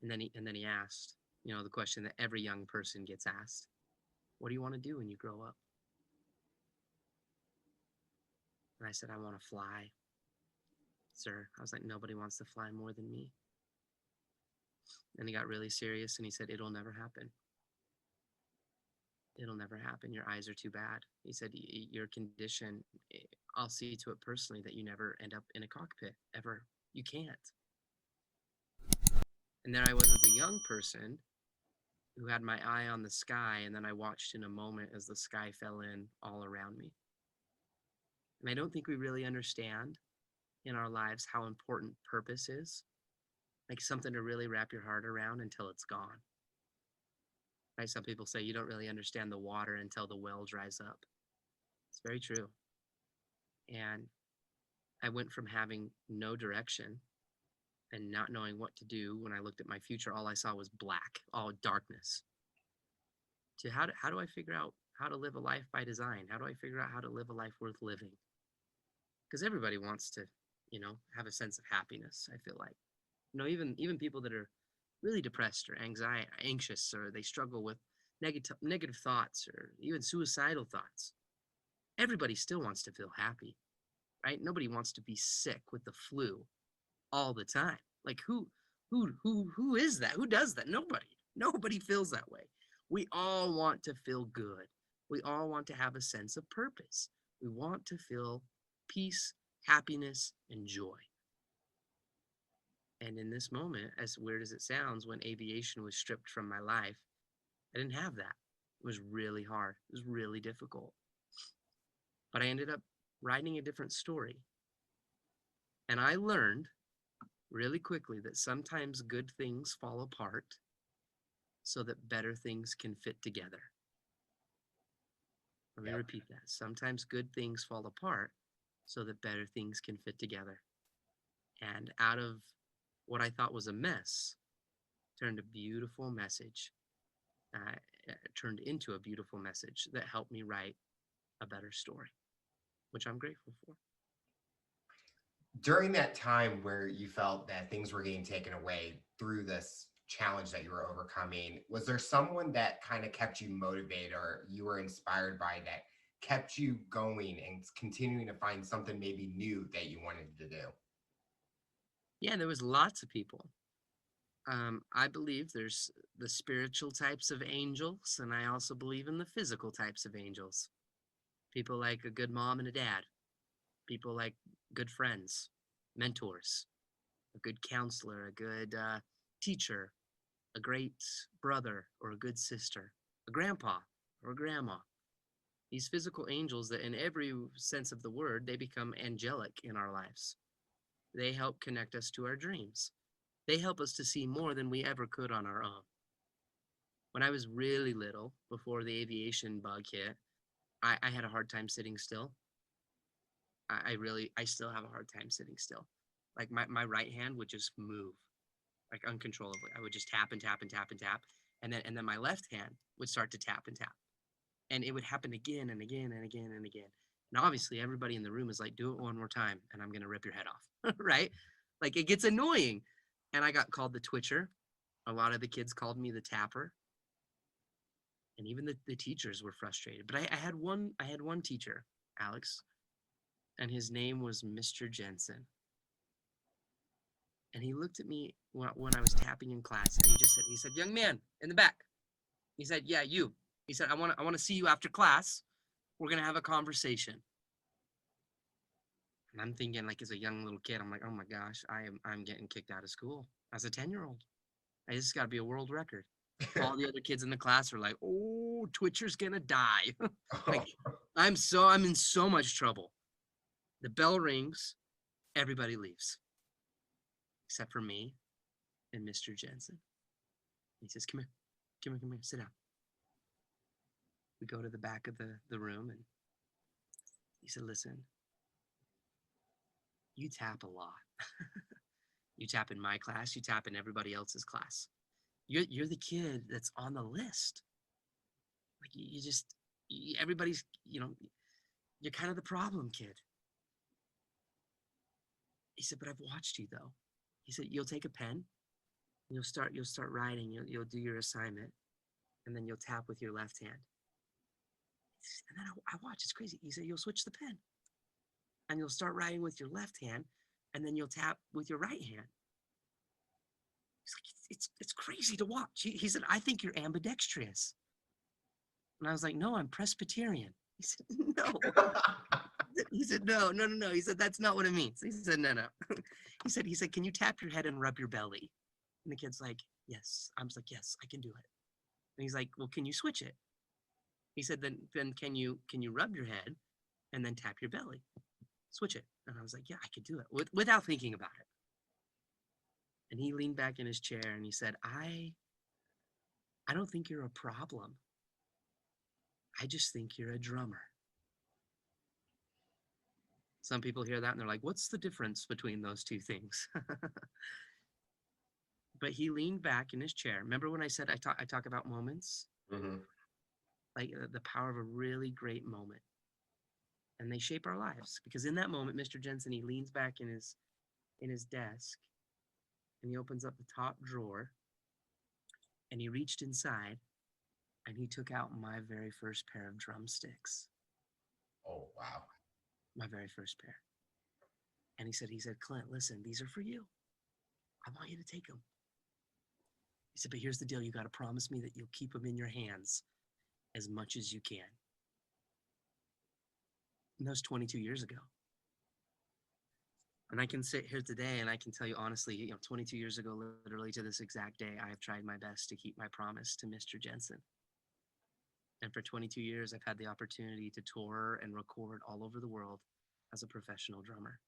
And then he asked, the question that every young person gets asked: what do you want to do when you grow up? And I said, I want to fly, sir. I was like, nobody wants to fly more than me. And he got really serious and he said, it'll never happen. It'll never happen. Your eyes are too bad. He said, your condition, I'll see to it personally that you never end up in a cockpit ever. You can't. And then I was, as a young person who had my eye on the sky, and then I watched in a moment as the sky fell in all around me. And I don't think we really understand in our lives how important purpose is, like something to really wrap your heart around until it's gone. Right? Some people say you don't really understand the water until the well dries up. It's very true. And I went from having no direction and not knowing what to do. When I looked at my future, all I saw was black, all darkness, to how do I figure out how to live a life by design? How do I figure out how to live a life worth living? Because everybody wants to, have a sense of happiness, I feel like. Even people that are really depressed or anxious, or they struggle with negative thoughts or even suicidal thoughts. Everybody still wants to feel happy, right? Nobody wants to be sick with the flu all the time. Like who is that? Who does that? Nobody feels that way. We all want to feel good. We all want to have a sense of purpose. We want to feel peace, happiness, and joy. And in this moment, as weird as it sounds, when aviation was stripped from my life, I didn't have that. It was really hard. It was really difficult. But I ended up writing a different story. And I learned really quickly that sometimes good things fall apart so that better things can fit together. Let me repeat that. Sometimes good things fall apart so that better things can fit together. And out of what I thought was a mess, turned into a beautiful message that helped me write a better story, which I'm grateful for. During that time where you felt that things were getting taken away through this challenge that you were overcoming, was there someone that kind of kept you motivated or you were inspired by that kept you going and continuing to find something maybe new that you wanted to do? Yeah, there was lots of people. I believe there's the spiritual types of angels, and I also believe in the physical types of angels. People like a good mom and a dad. People like good friends, mentors, a good counselor, a good teacher, a great brother or a good sister, a grandpa or a grandma. These physical angels that in every sense of the word, they become angelic in our lives. They help connect us to our dreams. They help us to see more than we ever could on our own. When I was really little, before the aviation bug hit, I had a hard time sitting still. I still have a hard time sitting still. Like my right hand would just move like uncontrollably. I would just tap and tap and tap and tap. And then my left hand would start to tap and tap. And it would happen again and again and again and again. And obviously everybody in the room is like, do it one more time and I'm gonna rip your head off. Right? Like it gets annoying. And I got called the twitcher. A lot of the kids called me the tapper. And even the teachers were frustrated. But I had one teacher, Alex, and his name was Mr. Jensen. And he looked at me when I was tapping in class, and he said, young man in the back. He said, yeah, you. He said, I want to see you after class. We're going to have a conversation. And I'm thinking, like, as a young little kid, I'm like, oh my gosh, I'm getting kicked out of school as a 10-year-old. This has got to be a world record. All the other kids in the class are like, oh, Twitcher's going to die. Like, I'm in so much trouble. The bell rings, everybody leaves, except for me and Mr. Jensen. He says, come here, sit down. We go to the back of the room, and he said, listen, you tap a lot. You tap in my class, you tap in everybody else's class. You're the kid that's on the list. Like everybody's, you're kind of the problem kid. He said, but I've watched you though. He said, you'll take a pen You'll start writing. You'll do your assignment, and then you'll tap with your left hand. And then I watch. It's crazy. He said you'll switch the pen, and you'll start writing with your left hand, and then you'll tap with your right hand. He's like, it's crazy to watch. He said, I think you're ambidextrous. And I was like, no, I'm Presbyterian. He said, no. He said, no. He said, that's not what it means. He said, no. He said, can you tap your head and rub your belly? And the kid's like, yes. I was like, yes, I can do it. And he's like, well, can you switch it? He said, then can you rub your head and then tap your belly? Switch it. And I was like, yeah, I could do it without thinking about it. And he leaned back in his chair and he said, I don't think you're a problem. I just think you're a drummer. Some people hear that and they're like, what's the difference between those two things? But he leaned back in his chair. Remember when I said I talk about moments? Mm-hmm. Like the power of a really great moment. And they shape our lives. Because in that moment, Mr. Jensen, he leans back in his desk and he opens up the top drawer and he reached inside and he took out my very first pair of drumsticks. Oh, wow. My very first pair. And he said, Clint, listen, these are for you. I want you to take them. He said, but here's the deal. You got to promise me that you'll keep them in your hands as much as you can. And that was 22 years ago. And I can sit here today and I can tell you honestly, 22 years ago, literally to this exact day, I have tried my best to keep my promise to Mr. Jensen. And for 22 years, I've had the opportunity to tour and record all over the world as a professional drummer.